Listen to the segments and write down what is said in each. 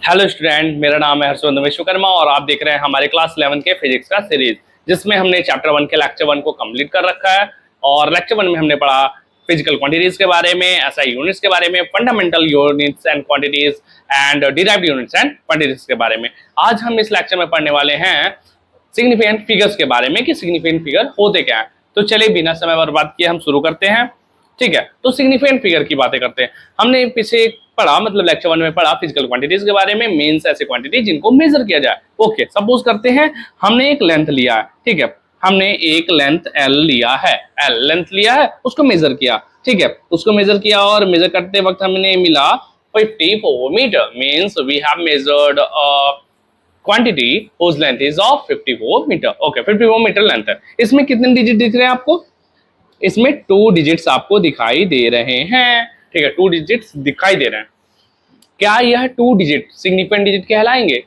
Hello student, मेरा नाम है हर्षवर्धन विश्वकर्मा और आप देख रहे हैं हमारे क्लास 11 के फिजिक्स का सीरीज, जिसमें हमने चैप्टर 1 के लेक्चर 1 को कंप्लीट कर रखा है। और लेक्चर 1 में हमने पढ़ा फिजिकल क्वांटिटीज के बारे में, एसआई यूनिट्स के बारे में, fundamental units and quantities and derived units and quantities के बारे में। आज हम इस लेक्चर में पढ़ने वाले हैं सिग्निफिकेंट फिगर्स के बारे में कि सिग्निफिकेंट फिगर होते क्या है। तो चलिए बिना समय बर्बाद किए हम शुरू करते हैं। ठीक है, तो सिग्निफिकेंट फिगर की बातें करते हैं। हमने पीछे पढ़ा, मतलब लेक्चर 1 में पढ़ा फिजिकल क्वांटिटीज के बारे में, मींस ऐसे क्वांटिटी जिनको मेजर किया जाए। ओके, सपोज करते हैं हमने एक लेंथ लिया है। ठीक है, हमने एक लेंथ एल लिया है, एल लेंथ लिया है, उसको मेजर किया। ठीक है, उसको मेजर किया और मेजर करते वक्त हमें मिला 54 metre, means we have measured quantity whose length is of 54 metre. Okay, 54 metre length है। इसमें कितने डिजिट दिख रहे हैं आपको? इसमें 2 डिजिट्स आपको दिखाई दे रहे हैं। ठीक है, 2 डिजिट्स दिखाई दे रहे हैं। क्या यह 2 डिजिट सिग्निफिकेंट डिजिट कहलाएंगे?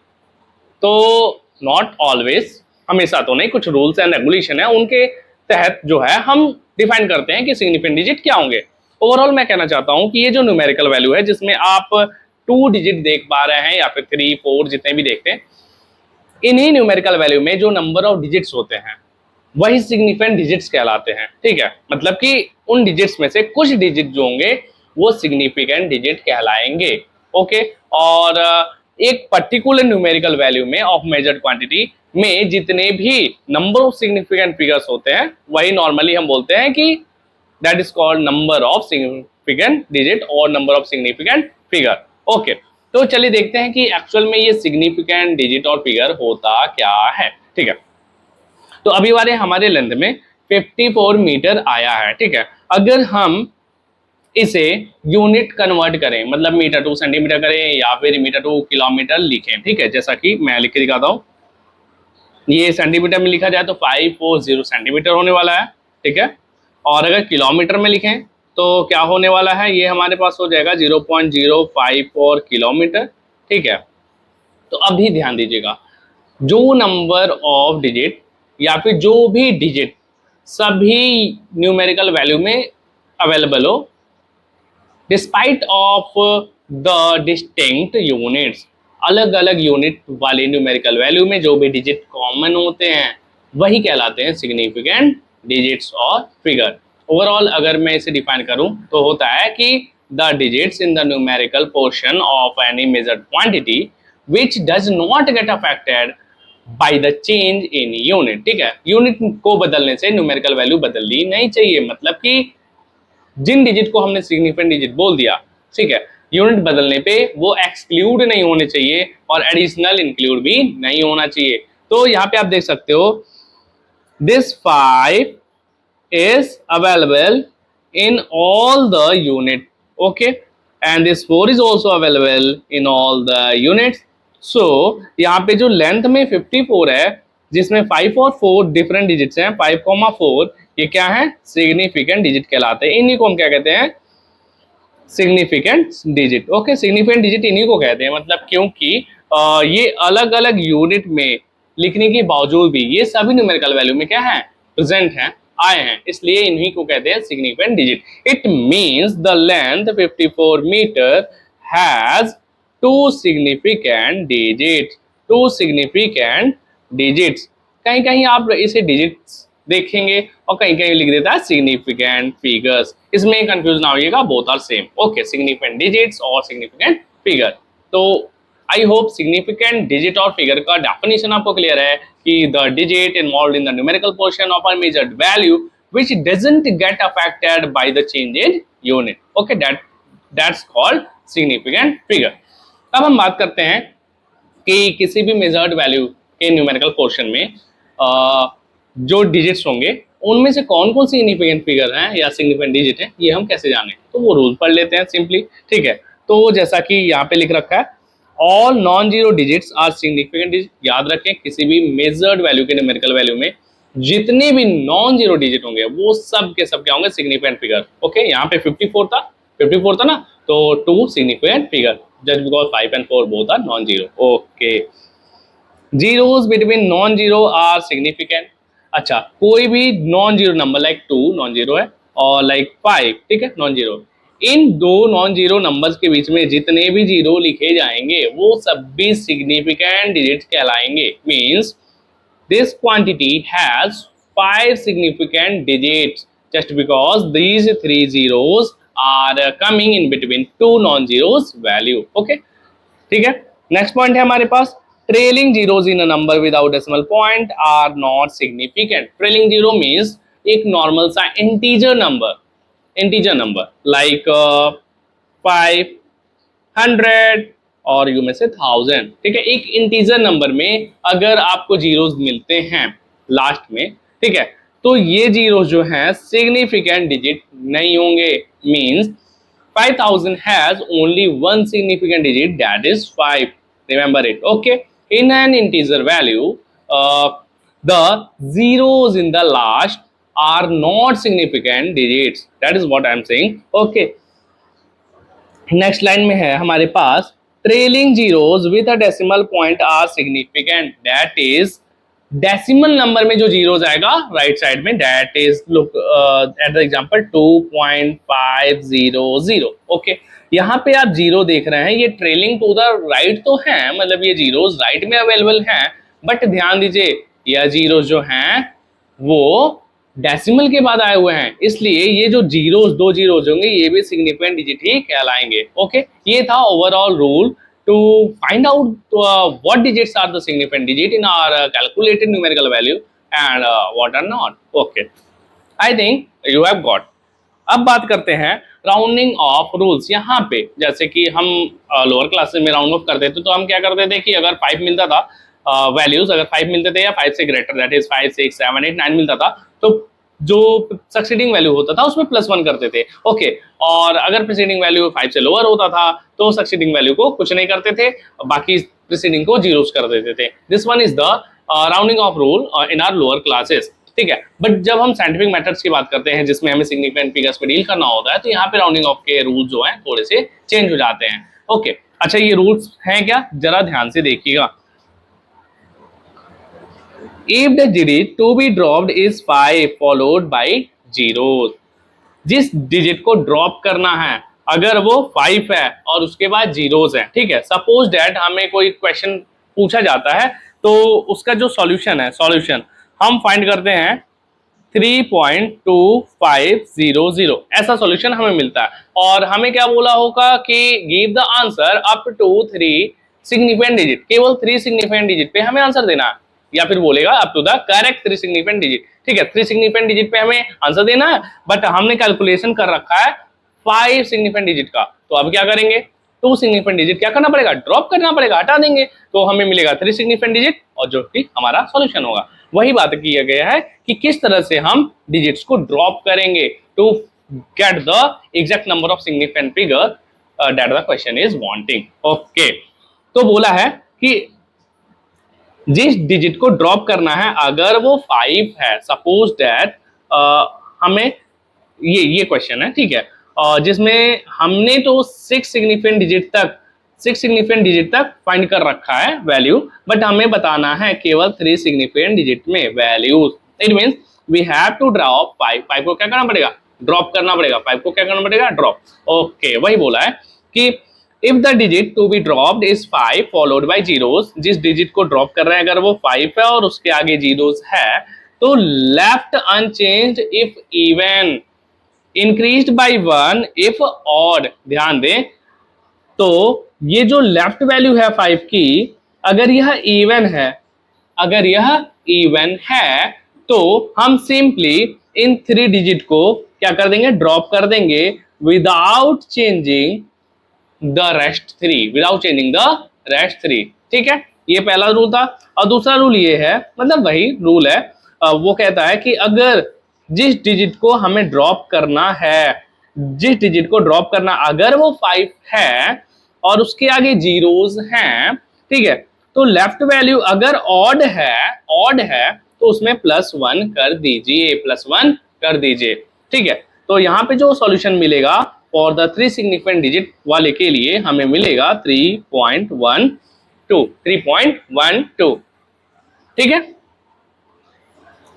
तो नॉट ऑलवेज, हमेशा तो नहीं। कुछ रूल्स एंड रेगुलेशन है, उनके तहत जो है हम डिफाइन करते हैं कि सिग्निफिकेंट डिजिट क्या होंगे। ओवरऑल मैं कहना चाहता हूं कि ये जो न्यूमेरिकल वैल्यू है, जिसमें आप 2 डिजिट देख पा रहे हैं या फिर 3, 4 जितने भी देखते हैं, इन्हीं न्यूमेरिकल वैल्यू में जो नंबर ऑफ डिजिट्स होते हैं वही सिग्निफिकेंट डिजिट्स कहलाते हैं। ठीक है, मतलब कि उन डिजिट्स में से कुछ डिजिट जो होंगे वो सिग्निफिकेंट डिजिट कहलाएंगे। ओके, और एक पर्टिकुलर न्यूमेरिकल वैल्यू में ऑफ मेजर्ड क्वांटिटी में जितने भी नंबर ऑफ सिग्निफिकेंट फिगर्स होते हैं वही नॉर्मली हम बोलते हैं कि that is called number of significant digit और number of significant figure. Okay, तो चलिए देखते हैं कि एक्चुअल में ये सिग्निफिकेंट डिजिट और फिगर होता क्या है। ठीक है, तो अभी वाले हमारे लेंथ में 54 मीटर आया है। ठीक है, अगर हम इसे यूनिट कन्वर्ट करें, मतलब मीटर टू सेंटीमीटर करें या फिर मीटर टू किलोमीटर लिखें। ठीक है, जैसा कि मैं लिख के दिखाता हूं, ये सेंटीमीटर में लिखा जाए तो 540 सेंटीमीटर होने वाला है। ठीक है, और अगर किलोमीटर में लिखें तो क्या होने वाला है, ये हमारे पास हो जाएगा 0.054 किलोमीटर। ठीक है, तो अभी ध्यान दीजिएगा, जो नंबर ऑफ डिजिट या फिर जो भी डिजिट सभी न्यूमेरिकल वैल्यू में अवेलेबल हो, despite of the distinct units, अलग अलग यूनिट वाले न्यूमेरिकल वैल्यू में जो भी डिजिट कॉमन होते हैं वही कहलाते हैं सिग्निफिकेंट डिजिट्स और फिगर। ओवरऑल अगर मैं इसे डिफाइन करूं तो होता है कि the digits in the numerical portion of any measured quantity which does not get affected by the change in unit। ठीक है, यूनिट को बदलने से न्यूमेरिकल वैल्यू बदलनी नहीं चाहिए, मतलब कि जिन डिजिट को हमने सिग्निफिकेंट डिजिट बोल दिया, ठीक है, यूनिट बदलने पे वो एक्सक्लूड नहीं होने चाहिए और एडिशनल इंक्लूड भी नहीं होना चाहिए। तो यहाँ पे आप देख सकते हो, this 5 is available in all the unit। okay, and this 4 is also available in all the units। so यहाँ पे जो लेंथ में 54 है, जिसमें 5 और 4 डिफरेंट डिजिट्स हैं, 5,4, ये क्या है, सिग्निफिकेंट डिजिट कहलाते हैं। इन्हीं को हम क्या कहते हैं, significant digit. Okay, significant digit इन्हीं को कहते हैं, मतलब क्योंकि ये अलग अलग यूनिट में लिखने के बावजूद भी ये सभी न्यूमेरिकल वैल्यू में क्या है, प्रेजेंट हैं, आए हैं, इसलिए इन्हीं को कहते हैं significant digit. It means the length 54 metre has 2 significant digits, 2 significant digits. कहीं कहीं आप इसे डिजिट्स देखेंगे और कहीं कहीं लिख देता है सिग्निफिकेंट फिगर्स, इसमें कंफ्यूज ना होइएगा, both are same. Okay, significant digits और सिग्निफिकेंट फिगर। तो आई होप सिग्निफिकेंट डिजिट और फिगर का डेफिनेशन आपको क्लियर है कि the digit involved in the numerical portion of a measured value which doesn't get affected by the change in unit. Okay, that's called significant figure. अब हम बात करते हैं कि किसी भी मेजर्ड वैल्यू के न्यूमेरिकल पोर्शन में जो डिजिट्स होंगे उनमें से कौन कौन सी सिग्निफिकेंट फिगर हैं या सिग्निफिकेंट डिजिट हैं, ये हम कैसे जानें। तो वो रूल पढ़ लेते हैं सिंपली। ठीक है, तो जैसा कि यहाँ पे लिख रखा है, all non zero digits are significant digit. याद रखें, किसी भी मेजर्ड वैल्यू के न्यूमेरिकल वैल्यू में जितने भी नॉन जीरो डिजिट होंगे वो सब के सब क्या होंगे, सिग्निफिकेंट फिगर। ओके, यहाँ पे 54 था ना, तो 2 significant figure, just because 5 and 4 both are non zero. Okay, zeros between non zero are significant. अच्छा, कोई भी non zero number like 2 non zero है और लाइक 5, ठीक है, नॉन जीरो, इन दो नॉन जीरो नंबर्स के बीच में जितने भी जीरो लिखे जाएंगे वो सब भी सिग्निफिकेंट डिजिट्स कहलाएंगे। Means this quantity has 5 significant digits just because these 3 zeros are coming in between 2 non-zeros value। okay, ठीक है। नेक्स्ट पॉइंट है हमारे पास, trailing zeros in a number without decimal point are not significant. Trailing zero means एक normal सा integer number like 500 और you में से 1000। ठीक है, एक इंटीजर नंबर में अगर आपको जीरोस मिलते हैं लास्ट में, ठीक है, तो ये जीरोस जो हैं सिग्निफिकेंट डिजिट नहीं होंगे। Means 5000 has only one significant digit, that is 5। remember it। okay, in an integer value the zeros in the last are not significant digits, that is what I am saying। okay, next line में है हमारे पास, trailing zeros with a decimal point are significant. That is decimal number में जो zeros आएगा right side में, that is look at the example 2.500। Okay, यहाँ पे आप जीरो देख रहे हैं, ये ट्रेलिंग टू द राइट तो है, मतलब ये जीरोस राइट में अवेलेबल हैं, बट ध्यान दीजिए यह जीरोस जो हैं वो डेसिमल के बाद आए हुए हैं, इसलिए ये जो जीरोस, दो जीरोस होंगे, ये भी सिग्निफिकेंट डिजिट ही कहलाएंगे। ओके, ये था overall rule to find out what digits are the significant digit in our calculated numerical value and what are not. Okay, I think you have got. अब बात करते हैं राउंडिंग ऑफ रूल्स। यहाँ पे जैसे कि हम लोअर क्लासेस में राउंड ऑफ करते थे तो हम क्या करते थे कि अगर 5 मिलता था वैल्यूज, अगर 5 मिलते थे या 5 से ग्रेटर, दैट इज 5 6 7 8 9 मिलता था, तो जो सक्सीडिंग वैल्यू होता था उसमें +1 करते थे। ओके, और अगर प्रीसीडिंग वैल्यू 5 से लोअर होता था तो सक्सीडिंग वैल्यू को कुछ नहीं करते थे, बाकी प्रीसीडिंग को जीरोस कर देते थे। This one is the rounding off rule in our lower classes. ठीक है, बट जब हम साइंटिफिक मेथड्स की बात करते हैं जिसमें हमें सिग्निफिकेंट फिगर्स पे डील करना होता है, तो यहाँ पे राउंडिंग ऑफ के रूल्स जो हैं थोड़े से चेंज हो जाते हैं। ओके, अच्छा ये रूल्स हैं क्या, जरा ध्यान से देखिएगा। If the digit to be dropped is 5 followed by zeros, जिस डिजिट को ड्रॉप करना है अगर वो 5 है और उसके बाद जीरोस है, ठीक है, सपोज दैट हमें कोई क्वेश्चन पूछा जाता है तो उसका जो सॉल्यूशन है, सॉल्यूशन हम फाइंड करते हैं 3.2500, ऐसा सॉल्यूशन हमें मिलता है और हमें क्या बोला होगा कि give the answer up to 3 significant digit, केवल 3 सिग्निफिकेंट डिजिट पे हमें आंसर देना है, या फिर बोलेगा up to the correct 3 significant digit. ठीक है, 3 सिग्निफिकेंट डिजिट पे हमें आंसर देना है, बट हमने कैलकुलेशन कर रखा है 5 सिग्निफिकेंट डिजिट का, तो अब क्या करेंगे, 2 सिग्निफिकेंट डिजिट क्या करना पड़ेगा, ड्रॉप करना पड़ेगा, हटा देंगे, तो हमें मिलेगा 3 सिग्निफिकेंट डिजिट और जो कि हमारा सॉल्यूशन होगा। वही बात किया गया है कि किस तरह से हम डिजिट्स को ड्रॉप करेंगे to get the exact number of significant figure that the question is wanting. Okay, तो बोला है कि जिस डिजिट को ड्रॉप करना है अगर वो 5 है, सपोज दैट हमें ये क्वेश्चन है, ठीक है, जिसमें हमने तो 6 सिग्निफिकेंट डिजिट तक फाइंड कर रखा है वैल्यू, बट हमें बताना है केवल 3 सिग्निफिकेंट डिजिट में values. It means we have to drop 5 को क्या करना पड़ेगा, ड्रॉप करना पड़ेगा, 5 को क्या करना पड़ेगा, ड्रॉप। ओके, वही बोला है कि if the digit to be dropped is 5 followed by zeros, जिस डिजिट को ड्रॉप कर रहे हैं अगर वो 5 है और उसके आगे जीरोस है, तो left unchanged if even, increased by 1 if odd. ध्यान दें, तो ये जो लेफ्ट वैल्यू है 5 की, अगर यह इवन है, तो हम सिंपली इन 3 डिजिट को क्या कर देंगे, ड्रॉप कर देंगे विदाउट चेंजिंग द रेस्ट 3। ठीक है, ये पहला रूल था। और दूसरा रूल ये है, मतलब वही रूल है, वो कहता है कि अगर जिस डिजिट को हमें ड्रॉप करना है, अगर वो 5 है और उसके आगे जीरोस हैं, ठीक है, तो लेफ्ट वैल्यू अगर ऑड है तो उसमें +1 कर दीजिए। ठीक है, तो यहाँ पे जो सॉल्यूशन मिलेगा फॉर द 3 सिग्निफिकेंट डिजिट वाले के लिए हमें मिलेगा 3.12। ठीक है,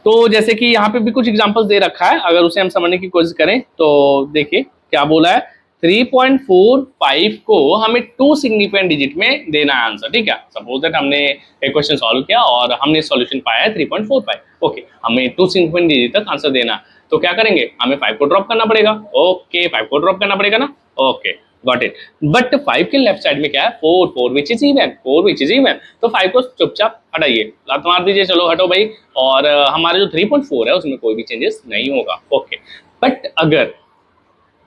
तो जैसे कि यहाँ पे भी कुछ एग्जांपल्स दे रखा है, अगर उसे हम समझने की कोशिश करें तो देखिए क्या बोला है 3.45 को हमें 2 सिग्निफिकेंट डिजिट में देना है आंसर, ठीक है। सपोज दैट हमने एक क्वेश्चन सॉल्व किया और हमने सॉल्यूशन पाया है 3.45, ओके, हमें 2 सिग्निफिकेंट डिजिट तक आंसर देना है, तो क्या करेंगे, हमें 5 को ड्रॉप करना पड़ेगा, ओके, 5 को ड्रॉप करना पड़ेगा ना, ओके, गॉट इट। बट 5 के लेफ्ट साइड में क्या है, 4 which is even, 4 which is even, तो 5 को चुपचाप हटाइए, लात मार दीजिए, चलो हटो भाई, और हमारा जो 3.4 है उसमें कोई भी चेंजेस नहीं होगा, ओके। बट अगर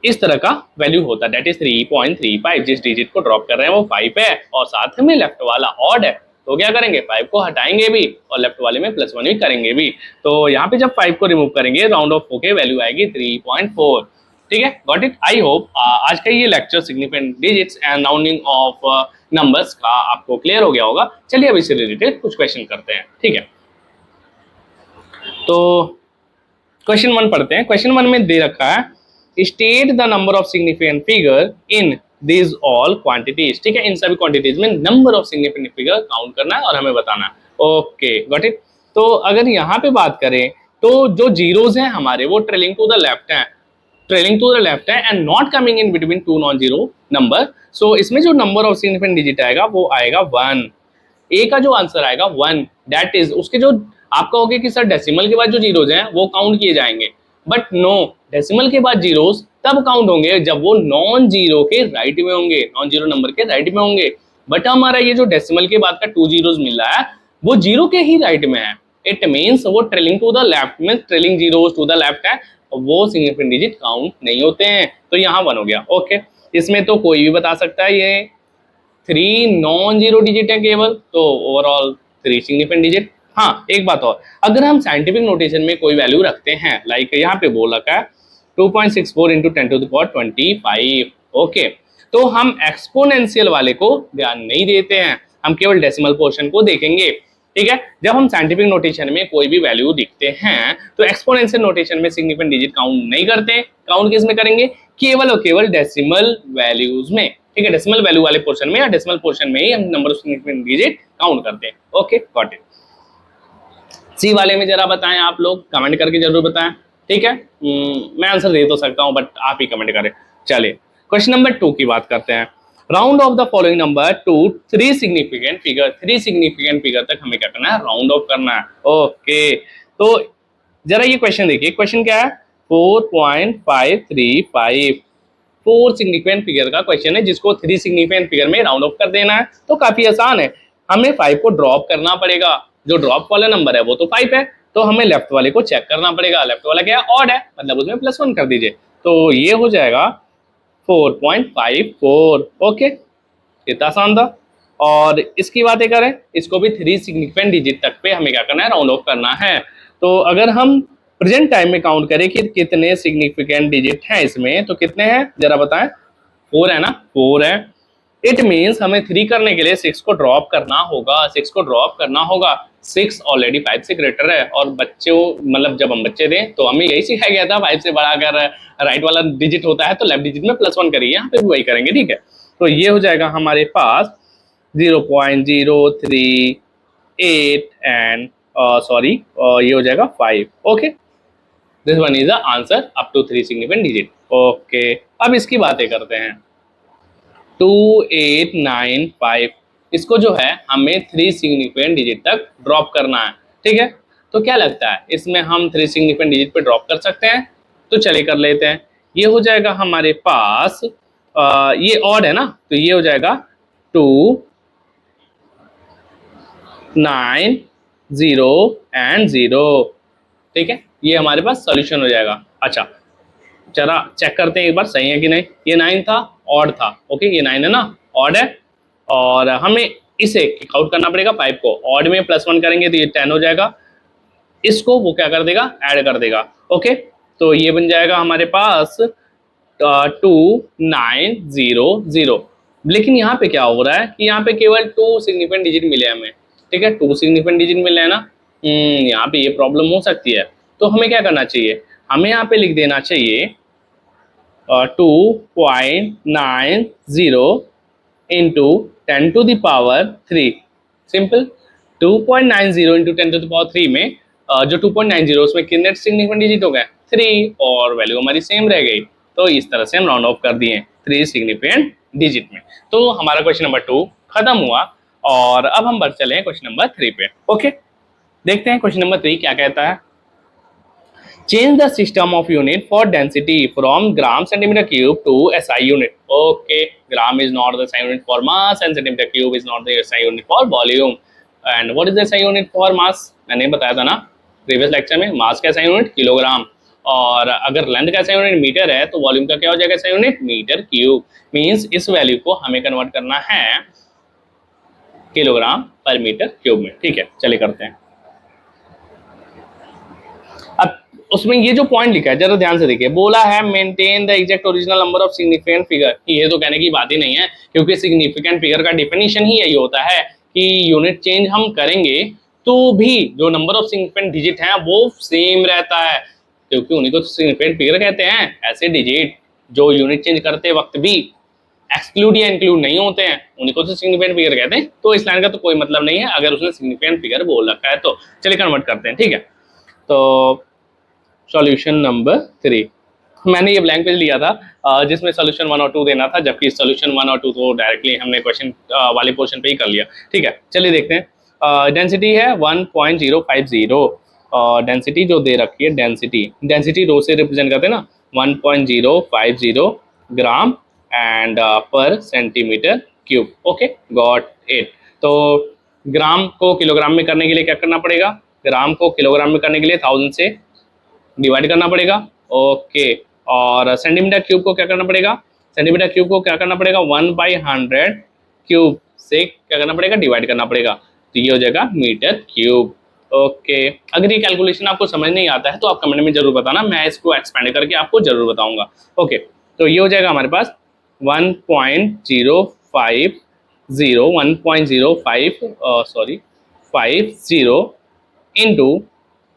इस तरह का वैल्यू होता है, दैट इज 3.35, जिस डिजिट को ड्रॉप कर रहे हैं वो 5 है और साथ में लेफ्ट वाला ऑड है, तो क्या करेंगे, 5 को हटाएंगे भी और लेफ्ट वाले में +1 भी करेंगे भी, तो यहाँ पे जब 5 को रिमूव करेंगे राउंड ऑफ होके वैल्यू आएगी 3.4, ठीक है, गॉट इट। आई होप आज का ये lecture significant digits and rounding off numbers का आपको क्लियर हो गया होगा। चलिए अब इससे रिलेटेड कुछ क्वेश्चन करते हैं, ठीक है। तो क्वेश्चन 1 पढ़ते हैं। क्वेश्चन 1 में दे रखा है state the number of significant figure in this all quantities, ठीक है, इन सभी क्वांटिटीज में number of significant figure count करना है और हमें बताना है, ओके, गॉट इट। तो अगर यहाँ पे बात करें तो जो जीरोज हैं हमारे वो ट्रेलिंग टू द लेफ्ट है, ट्रेलिंग टू द लेफ्ट है and not coming in between two non zero number, so इसमें जो नंबर ऑफ सिग्निफिकेंट डिजिट आएगा वो आएगा 1, ए का जो आंसर आएगा 1, दैट इज उसके जो आप कहोगे कि सर डेसिमल के बाद जो जीरोज हैं वो काउंट किए जाएंगे, बट नो, डेसिमल के बाद जीरोस तब काउंट होंगे जब वो नॉन जीरो के राइट में होंगे, नॉन जीरो नंबर के राइट में होंगे, बट हमारा ये जो डेसिमल के बाद का 2 जीरोस मिल रहा है वो जीरो के ही राइट में है, इट मींस वो ट्रेलिंग टू द लेफ्ट में, trailing zeros to the left है, वो सिग्निफिकेंट डिजिट काउंट नहीं होते हैं, तो यहाँ 1 हो गया, ओके। इसमें तो कोई भी बता सकता है ये 3 नॉन जीरो डिजिट है केवल, तो ओवरऑल 3 सिग्निफिकेंट डिजिट। हाँ, एक बात और, अगर हम साइंटिफिक नोटेशन में कोई वैल्यू रखते हैं, लाइक यहाँ पे बोल रखा है 2.64 × 10⁻25, ओके, तो हम एक्सपोनेंशियल वाले को ध्यान नहीं देते हैं, हम केवल डेसिमल पोर्शन को देखेंगे, ठीक है। जब हम साइंटिफिक नोटेशन में कोई भी वैल्यू लिखते हैं तो एक्सपोनेंशियल नोटेशन में सिग्निफिकेंट डिजिट काउंट नहीं करते, काउंट किस में करेंगे, केवल और केवल डेसिमल वैल्यूज में, ठीक है, डेसिमल वैल्यू वाले पोर्शन में या डेसिमल पोर्शन में ही हम number of significant digit count करते हैं, ओके, गॉट इट। सी वाले में जरा बताएं, आप लोग कमेंट करके जरूर बताएं, ठीक है। मैं आंसर दे तो सकता हूं बट आप ही कमेंट करें। चलिए क्वेश्चन नंबर 2 की बात करते हैं। Round of the following number two 3 significant figure, 3 significant figure तक हमें क्या करना है, राउंड ऑफ करना है, ओके। तो जरा ये क्वेश्चन देखिए, क्वेश्चन क्या है, 4.535, 4 सिग्निफिकेंट फिगर का क्वेश्चन है जिसको 3 सिग्निफिकेंट फिगर में राउंड ऑफ कर देना है, तो काफी आसान है, हमें 5 को ड्रॉप करना पड़ेगा, जो ड्रॉप वाला नंबर है वो तो 5 है, तो हमें लेफ्ट वाले को चेक करना पड़ेगा, लेफ्ट वाला क्या है, ऑड है, मतलब उसमें +1 कर दीजिए, तो ये हो जाएगा 4.54, ओके, कितना आसान था। और इसकी बातें करें, इसको भी 3 सिग्निफिकेंट डिजिट तक पे हमें क्या करना है, राउंड ऑफ करना है, तो अगर हम प्रेजेंट टाइम में काउंट करें कि कितने सिग्निफिकेंट डिजिट हैं इसमें, तो कितने हैं जरा बताएं, 4 है ना, 4 है, इट मीन्स हमें 3 करने के लिए 6 को ड्रॉप करना होगा, 6 को ड्रॉप करना होगा, 6 ऑलरेडी 5 से ग्रेटर है, और बच्चों मतलब जब हम बच्चे थे तो हमें यही सिखाया गया था 5 से बड़ा अगर राइट वाला डिजिट होता है तो लेफ्ट डिजिट में +1 करिए, यहाँ पे भी वही करेंगे, ठीक है। तो ये हो जाएगा हमारे पास 0.038 एंड सॉरी ये हो जाएगा 5, okay, this one is the answer up to 3 significant digit, okay. अब इसकी बातें करते हैं 2895, इसको जो है हमें 3 सिग्निफिकेंट डिजिट तक ड्रॉप करना है, ठीक है। तो क्या लगता है इसमें हम 3 सिग्निफिकेंट डिजिट पे ड्रॉप कर सकते हैं, तो चलिए कर लेते हैं। ये हो जाएगा हमारे पास ये ऑड है ना, तो ये हो जाएगा 2 9 0 एंड 0, ठीक है, ये हमारे पास सॉल्यूशन हो जाएगा। अच्छा जरा चेक करते हैं एक बार सही है कि नहीं, ये 9 था, ऑड था, ओके, ये 9 है ना, ऑड है, और हमें इसे काउंट करना पड़ेगा 5 को, ऑड में +1 करेंगे तो ये 10 हो जाएगा, इसको वो क्या कर देगा, ऐड कर देगा, ओके। तो ये बन जाएगा हमारे पास 2900, लेकिन यहाँ पे क्या हो रहा है कि यहाँ पे केवल 2 सिग्निफिकेंट डिजिट मिले हमें, ठीक है, 2 सिग्निफिकेंट डिजिट मिले हैं ना, यहाँ पे ये प्रॉब्लम हो सकती है, तो हमें क्या करना चाहिए, हमें यहाँ पे लिख देना चाहिए 2.90 इंटू 10⁻3, सिंपल, 2.90 इंटू 10⁻3 में जो 2.90 उसमें कितने सिग्निफिकेंट डिजिट हो गए, 3, और वैल्यू हमारी सेम रह गई, तो इस तरह से हम राउंड ऑफ कर दिए, 3 सिग्निफिकेंट डिजिट में। तो हमारा क्वेश्चन नंबर 2 खत्म हुआ और अब हम बढ़ चले क्वेश्चन नंबर 3 पे। ओके, देखते हैं क्वेश्चन नंबर 3 क्या कहता है। Change the system of unit for density from gram centimeter cube to SI unit. Okay, gram is not the SI unit for mass and centimeter cube is not the SI unit for volume. And what is the SI unit for mass? मैंने बताया था ना previous lecture में, मास का SI unit kilogram, और अगर length का SI unit metre है तो वॉल्यूम का क्या हो जाएगा SI unit metre cube. Means इस वैल्यू को हमें कन्वर्ट करना है किलोग्राम पर मीटर क्यूब में। ठीक है, चलिए करते हैं। अब उसमें ये जो पॉइंट लिखा है जरा ध्यान से देखिए, बोला है maintain the exact original number of significant figure. ये तो कहने की बात ही नहीं है, क्योंकि सिग्निफिकेंट फिगर का डेफिनेशन ही यही होता है कि यूनिट चेंज हम करेंगे तो भी जो नंबर ऑफ सिग्निफिकेंट डिजिट हैं वो सेम रहता है, क्योंकि उन्हीं को सिग्निफिकेंट फिगर कहते हैं। ऐसे डिजिट जो यूनिट चेंज करते वक्त भी एक्सक्लूड या इंक्लूड नहीं होते हैं उन्हीं को तो सिग्निफिकेंट फिगर कहते हैं। तो इस लाइन का तो कोई मतलब नहीं है अगर उसने सिग्निफिकेंट फिगर बोल रखा है तो। चलिए कन्वर्ट करते हैं। ठीक है, तो सॉल्यूशन नंबर 3, मैंने ये ब्लैंक पेज लिया था जिसमें सॉल्यूशन 1 और 2 देना था, जबकि सॉल्यूशन 1 और 2 तो डायरेक्टली हमने क्वेश्चन वाले पोर्शन पे ही कर लिया। ठीक है, चलिए देखते हैं। डेंसिटी है 1.050, डेंसिटी जो दे रखी है, डेंसिटी रो से रिप्रेजेंट करते हैं ना, 1.050 ग्राम एंड पर centimetre cube. Okay, got it. तो ग्राम को किलोग्राम में करने के लिए क्या करना पड़ेगा, ग्राम को किलोग्राम में करने के लिए 1000 से डिवाइड करना पड़ेगा। ओके, और सेंटीमीटर क्यूब को क्या करना पड़ेगा, सेंटीमीटर क्यूब को क्या करना पड़ेगा, 1/100 क्यूब से क्या करना पड़ेगा, डिवाइड करना पड़ेगा, तो ये हो जाएगा मीटर क्यूब। ओके, अगर ये कैलकुलेशन आपको समझ नहीं आता है तो आप कमेंट में जरूर बताना, मैं इसको एक्सपेंड करके आपको जरूर बताऊंगा। ओके, तो ये हो जाएगा हमारे पास 1.50 into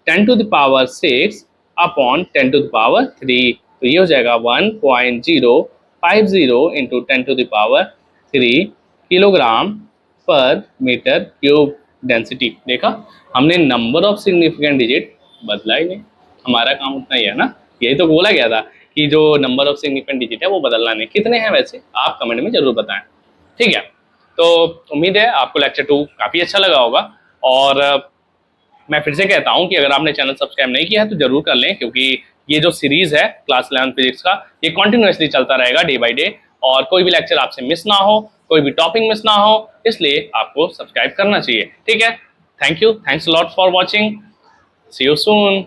10 to the power 6 upon 10 to the power 3। तो ये हो जाएगा 1.050 into 10 to the power 3 kilogram per metre cube density. देखा, हमने नंबर ऑफ सिग्निफिकेंट डिजिट बदला ही नहीं, हमारा काम उतना ही है ना। यही तो बोला गया था कि जो नंबर ऑफ सिग्निफिकेंट डिजिट है वो बदलना नहीं। कितने हैं वैसे आप कमेंट में जरूर बताएं। ठीक है, तो उम्मीद है आपको लेक्चर 2 काफ़ी अच्छा लगा होगा, और मैं फिर से कहता हूं कि अगर आपने चैनल सब्सक्राइब नहीं किया है तो जरूर कर लें, क्योंकि ये जो सीरीज है क्लास 11 फिजिक्स का ये कंटिन्यूअसली चलता रहेगा डे बाय डे, और कोई भी लेक्चर आपसे मिस ना हो, कोई भी टॉपिक मिस ना हो, इसलिए आपको सब्सक्राइब करना चाहिए। ठीक है, thank you, thanks a lot for watching, see you soon.